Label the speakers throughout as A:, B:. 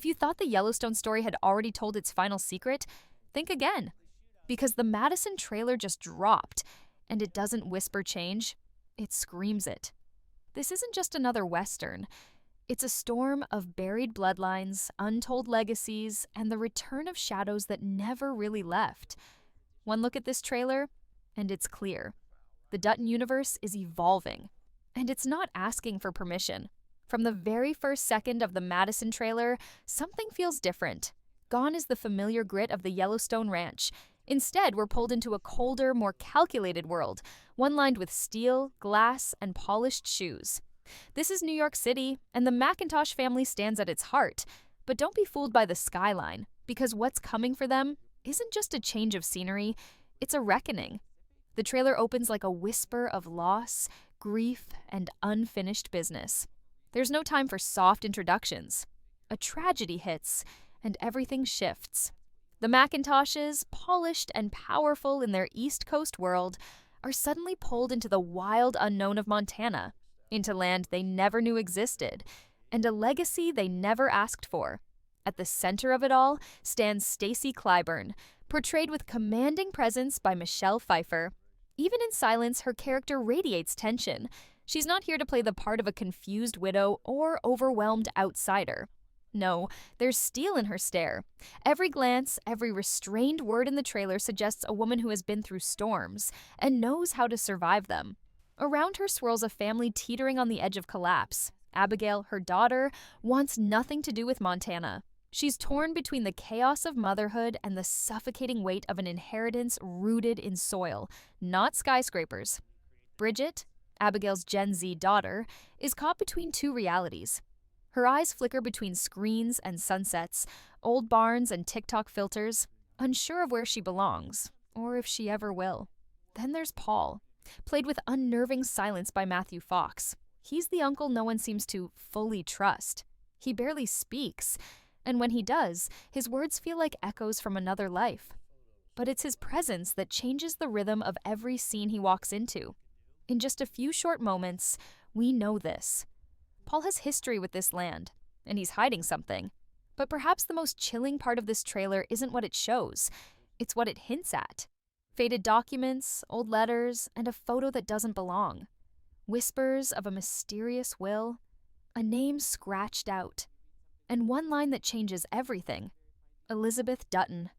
A: If you thought the Yellowstone story had already told its final secret, think again. Because the Madison trailer just dropped, and it doesn't whisper change, it screams it. This isn't just another Western. It's a storm of buried bloodlines, untold legacies, and the return of shadows that never really left. One look at this trailer, and it's clear. The Dutton universe is evolving, and it's not asking for permission. From the very first second of the Madison trailer, something feels different. Gone is the familiar grit of the Yellowstone Ranch. Instead, we're pulled into a colder, more calculated world, one lined with steel, glass, and polished shoes. This is New York City, and the McIntosh family stands at its heart. But don't be fooled by the skyline, because what's coming for them isn't just a change of scenery, it's a reckoning. The trailer opens like a whisper of loss, grief, and unfinished business. There's no time for soft introductions. A tragedy hits, and everything shifts. The McIntoshes, polished and powerful in their East Coast world, are suddenly pulled into the wild unknown of Montana, into land they never knew existed, and a legacy they never asked for. At the center of it all stands Stacy Clyburn, portrayed with commanding presence by Michelle Pfeiffer. Even in silence, her character radiates tension. She's not here to play the part of a confused widow or overwhelmed outsider. No, there's steel in her stare. Every glance, every restrained word in the trailer suggests a woman who has been through storms and knows how to survive them. Around her swirls a family teetering on the edge of collapse. Abigail, her daughter, wants nothing to do with Montana. She's torn between the chaos of motherhood and the suffocating weight of an inheritance rooted in soil, not skyscrapers. Bridget, Abigail's Gen Z daughter, is caught between two realities. Her eyes flicker between screens and sunsets, old barns and TikTok filters, unsure of where she belongs, or if she ever will. Then there's Paul, played with unnerving silence by Matthew Fox. He's the uncle no one seems to fully trust. He barely speaks, and when he does, his words feel like echoes from another life. But it's his presence that changes the rhythm of every scene he walks into. In just a few short moments, we know this. Paul has history with this land, and he's hiding something. But perhaps the most chilling part of this trailer isn't what it shows, it's what it hints at. Faded documents, old letters, and a photo that doesn't belong. Whispers of a mysterious will, a name scratched out, and one line that changes everything. Elizabeth Dutton.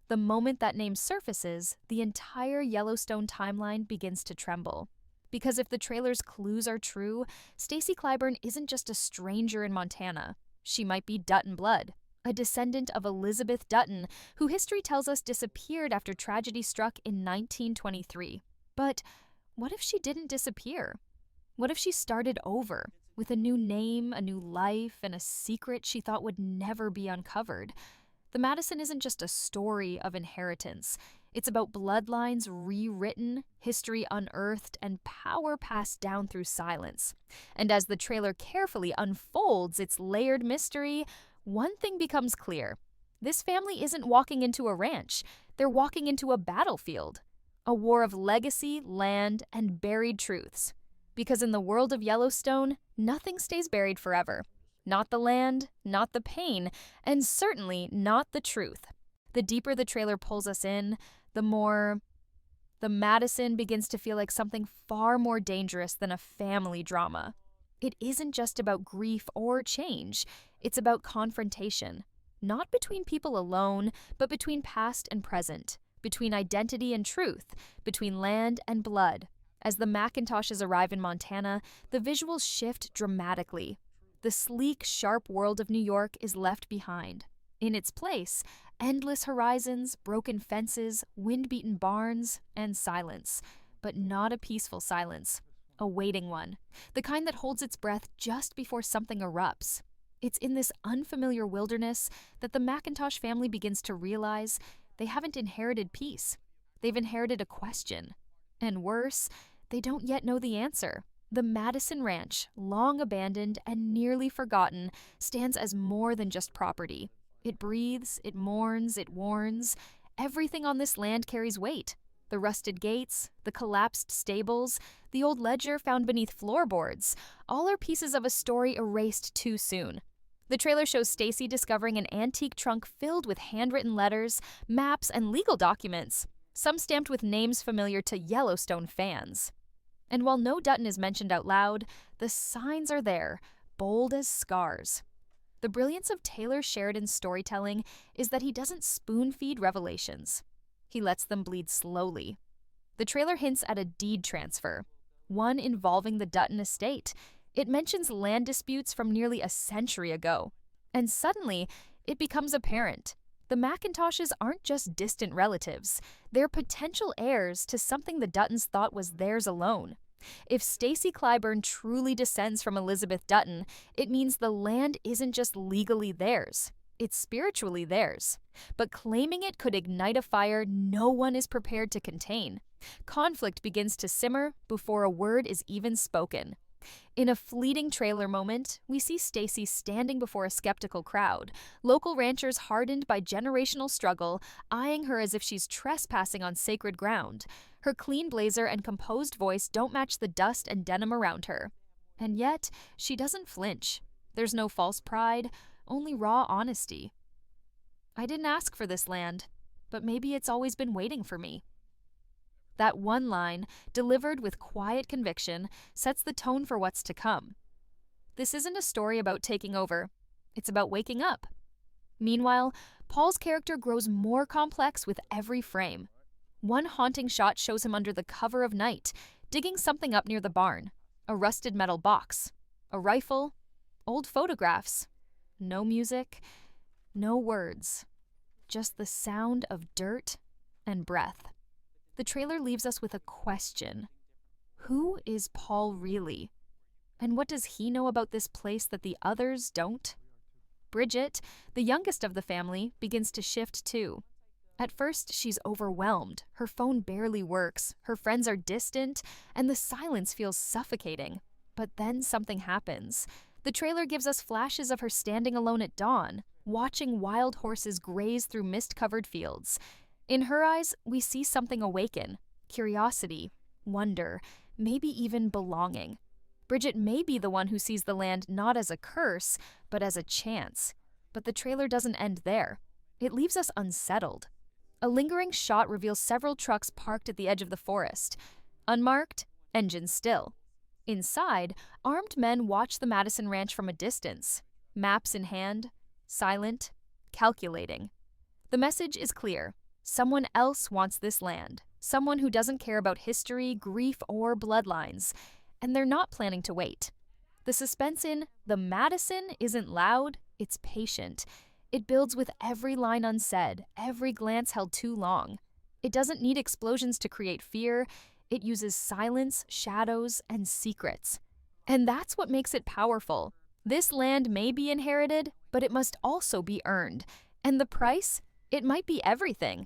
A: The moment that name surfaces, the entire Yellowstone timeline begins to tremble. Because if the trailer's clues are true, Stacy Clyburn isn't just a stranger in Montana. She might be Dutton blood, a descendant of Elizabeth Dutton, who history tells us disappeared after tragedy struck in 1923. But what if she didn't disappear? What if she started over, with a new name, a new life, and a secret she thought would never be uncovered? The Madison isn't just a story of inheritance. It's about bloodlines rewritten, history unearthed, and power passed down through silence. And as the trailer carefully unfolds its layered mystery, one thing becomes clear. This family isn't walking into a ranch. They're walking into a battlefield. A war of legacy, land, and buried truths. Because in the world of Yellowstone, nothing stays buried forever. Not the land, not the pain, and certainly not the truth. The deeper the trailer pulls us in, the more the Madison begins to feel like something far more dangerous than a family drama. It isn't just about grief or change, it's about confrontation. Not between people alone, but between past and present, between identity and truth, between land and blood. As the McIntoshes arrive in Montana, the visuals shift dramatically. The sleek, sharp world of New York is left behind. In its place, endless horizons, broken fences, wind-beaten barns, and silence. But not a peaceful silence. A waiting one. The kind that holds its breath just before something erupts. It's in this unfamiliar wilderness that the McIntosh family begins to realize they haven't inherited peace. They've inherited a question. And worse, they don't yet know the answer. The Madison Ranch, long abandoned and nearly forgotten, stands as more than just property. It breathes, it mourns, it warns. Everything on this land carries weight. The rusted gates, the collapsed stables, the old ledger found beneath floorboards, all are pieces of a story erased too soon. The trailer shows Stacy discovering an antique trunk filled with handwritten letters, maps, and legal documents, some stamped with names familiar to Yellowstone fans. And while no Dutton is mentioned out loud, the signs are there, bold as scars. The brilliance of Taylor Sheridan's storytelling is that he doesn't spoon-feed revelations. He lets them bleed slowly. The trailer hints at a deed transfer, one involving the Dutton estate. It mentions land disputes from nearly a century ago. And suddenly, it becomes apparent. The McIntoshes aren't just distant relatives. They're potential heirs to something the Duttons thought was theirs alone. If Stacy Clyburn truly descends from Elizabeth Dutton, it means the land isn't just legally theirs. It's spiritually theirs. But claiming it could ignite a fire no one is prepared to contain. Conflict begins to simmer before a word is even spoken. In a fleeting trailer moment, we see Stacy standing before a skeptical crowd, local ranchers hardened by generational struggle, eyeing her as if she's trespassing on sacred ground. Her clean blazer and composed voice don't match the dust and denim around her. And yet, she doesn't flinch. There's no false pride, only raw honesty. I didn't ask for this land, but maybe it's always been waiting for me. That one line, delivered with quiet conviction, sets the tone for what's to come. This isn't a story about taking over. It's about waking up. Meanwhile, Paul's character grows more complex with every frame. One haunting shot shows him under the cover of night, digging something up near the barn. A rusted metal box. A rifle. Old photographs. No music. No words. Just the sound of dirt and breath. The trailer leaves us with a question. Who is Paul really? And what does he know about this place that the others don't? Bridget, the youngest of the family, begins to shift too. At first, she's overwhelmed. Her phone barely works, her friends are distant, and the silence feels suffocating. But then something happens. The trailer gives us flashes of her standing alone at dawn, watching wild horses graze through mist-covered fields. In her eyes, we see something awaken. Curiosity, wonder, maybe even belonging. Bridget may be the one who sees the land not as a curse, but as a chance. But the trailer doesn't end there. It leaves us unsettled. A lingering shot reveals several trucks parked at the edge of the forest. Unmarked, engines still. Inside, armed men watch the Madison ranch from a distance. Maps in hand, silent, calculating. The message is clear. Someone else wants this land. Someone who doesn't care about history, grief, or bloodlines. And they're not planning to wait. The suspense in the Madison isn't loud, it's patient. It builds with every line unsaid, every glance held too long. It doesn't need explosions to create fear. It uses silence, shadows, and secrets. And that's what makes it powerful. This land may be inherited, but it must also be earned. And the price? It might be everything.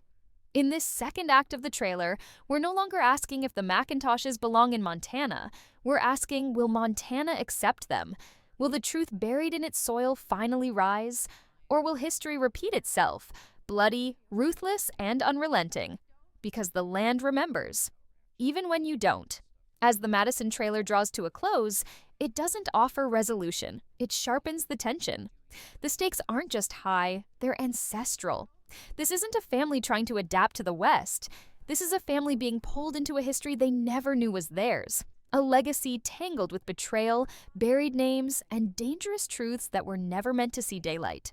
A: In this second act of the trailer, we're no longer asking if the McIntoshes belong in Montana. We're asking, will Montana accept them? Will the truth buried in its soil finally rise? Or will history repeat itself, bloody, ruthless, and unrelenting? Because the land remembers, even when you don't. As the Madison trailer draws to a close, it doesn't offer resolution. It sharpens the tension. The stakes aren't just high, they're ancestral. This isn't a family trying to adapt to the West. This is a family being pulled into a history they never knew was theirs. A legacy tangled with betrayal, buried names, and dangerous truths that were never meant to see daylight.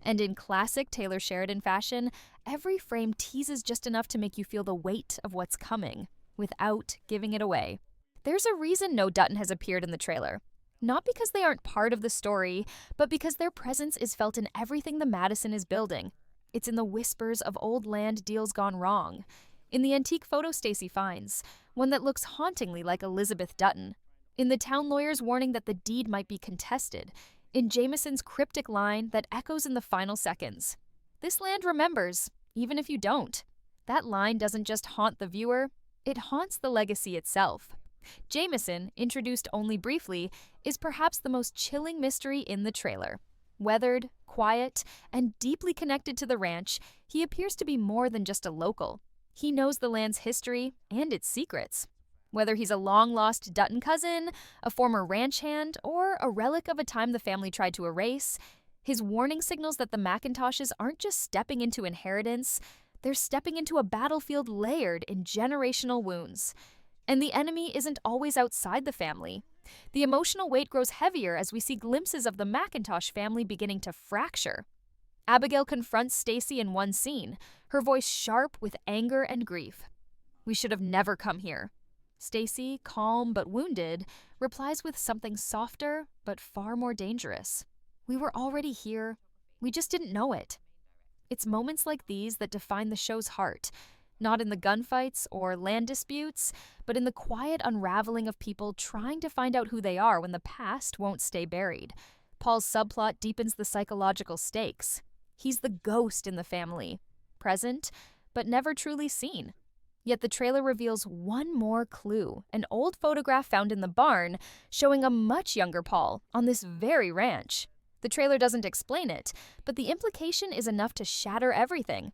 A: And in classic Taylor Sheridan fashion, every frame teases just enough to make you feel the weight of what's coming, without giving it away. There's a reason no Dutton has appeared in the trailer. Not because they aren't part of the story, but because their presence is felt in everything the Madison is building. It's in the whispers of old land deals gone wrong, in the antique photo Stacy finds, one that looks hauntingly like Elizabeth Dutton, in the town lawyer's warning that the deed might be contested, in Jameson's cryptic line that echoes in the final seconds. This land remembers, even if you don't. That line doesn't just haunt the viewer, it haunts the legacy itself. Jameson, introduced only briefly, is perhaps the most chilling mystery in the trailer. Weathered, quiet, and deeply connected to the ranch, he appears to be more than just a local. He knows the land's history and its secrets. Whether he's a long-lost Dutton cousin, a former ranch hand, or a relic of a time the family tried to erase, His warning signals that the Macintoshes aren't just stepping into inheritance, they're stepping into a battlefield layered in generational wounds. And the enemy isn't always outside the family. The emotional weight grows heavier as we see glimpses of the Macintosh family beginning to fracture. Abigail confronts Stacy in one scene, her voice sharp with anger and grief. "We should have never come here." Stacy, calm but wounded, replies with something softer but far more dangerous. "We were already here. We just didn't know it." It's moments like these that define the show's heart, not in the gunfights or land disputes, but in the quiet unraveling of people trying to find out who they are when the past won't stay buried. Paul's subplot deepens the psychological stakes. He's the ghost in the family, present, but never truly seen. Yet the trailer reveals one more clue, an old photograph found in the barn showing a much younger Paul on this very ranch. The trailer doesn't explain it, but the implication is enough to shatter everything.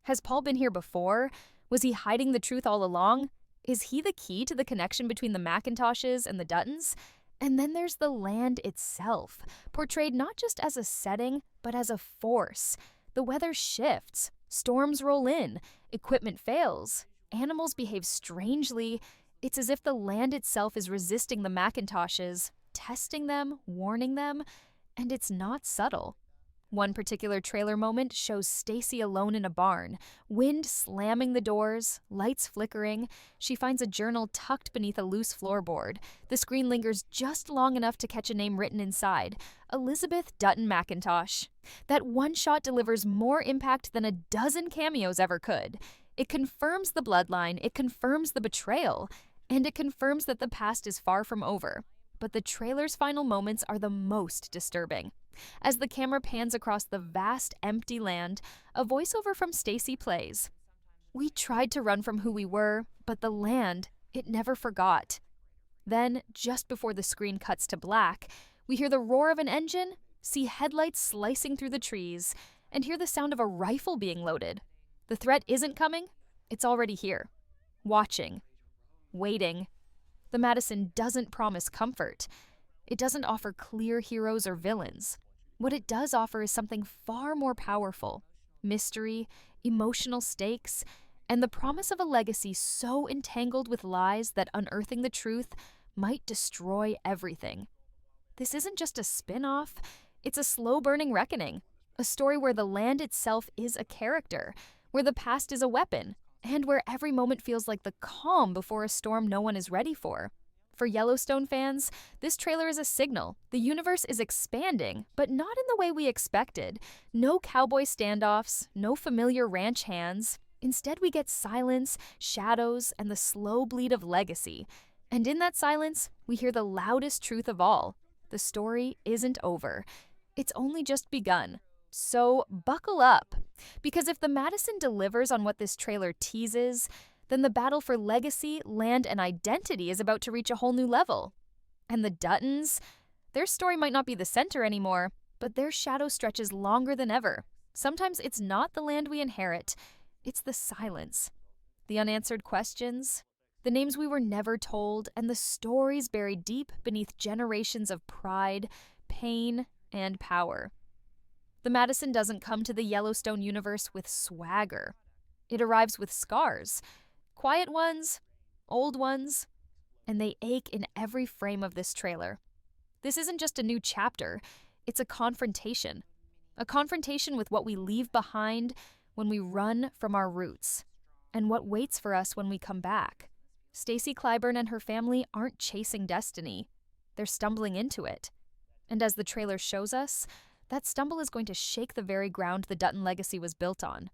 A: Has Paul been here before? Was he hiding the truth all along? Is he the key to the connection between the Macintoshes and the Duttons? And then there's the land itself, portrayed not just as a setting, but as a force. The weather shifts, storms roll in, equipment fails, animals behave strangely. It's as if the land itself is resisting the Macintoshes, testing them, warning them, and it's not subtle. One particular trailer moment shows Stacy alone in a barn, wind slamming the doors, lights flickering. She finds a journal tucked beneath a loose floorboard. The screen lingers just long enough to catch a name written inside: Elizabeth Dutton Macintosh. That one shot delivers more impact than a dozen cameos ever could. It confirms the bloodline, it confirms the betrayal, and it confirms that the past is far from over. But the trailer's final moments are the most disturbing. As the camera pans across the vast, empty land, a voiceover from Stacy plays. "We tried to run from who we were, but the land, it never forgot." Then, just before the screen cuts to black, we hear the roar of an engine, see headlights slicing through the trees, and hear the sound of a rifle being loaded. The threat isn't coming, it's already here. Watching. Waiting. The Madison doesn't promise comfort. It doesn't offer clear heroes or villains. What it does offer is something far more powerful: mystery, emotional stakes, and the promise of a legacy so entangled with lies that unearthing the truth might destroy everything. This isn't just a spin-off, it's a slow-burning reckoning, a story where the land itself is a character, where the past is a weapon, and where every moment feels like the calm before a storm no one is ready for. For Yellowstone fans, this trailer is a signal. The universe is expanding, but not in the way we expected. No cowboy standoffs, no familiar ranch hands. Instead, we get silence, shadows, and the slow bleed of legacy. And in that silence, we hear the loudest truth of all. The story isn't over. It's only just begun. So buckle up, because if the Madison delivers on what this trailer teases, then the battle for legacy, land, and identity is about to reach a whole new level. And the Duttons, their story might not be the center anymore, but their shadow stretches longer than ever. Sometimes it's not the land we inherit, it's the silence, the unanswered questions, the names we were never told, and the stories buried deep beneath generations of pride, pain, and power. The Madison doesn't come to the Yellowstone universe with swagger. It arrives with scars. Quiet ones, old ones, and they ache in every frame of this trailer. This isn't just a new chapter, it's a confrontation. A confrontation with what we leave behind when we run from our roots, and what waits for us when we come back. Stacy Clyburn and her family aren't chasing destiny, they're stumbling into it. And as the trailer shows us, that stumble is going to shake the very ground the Dutton legacy was built on.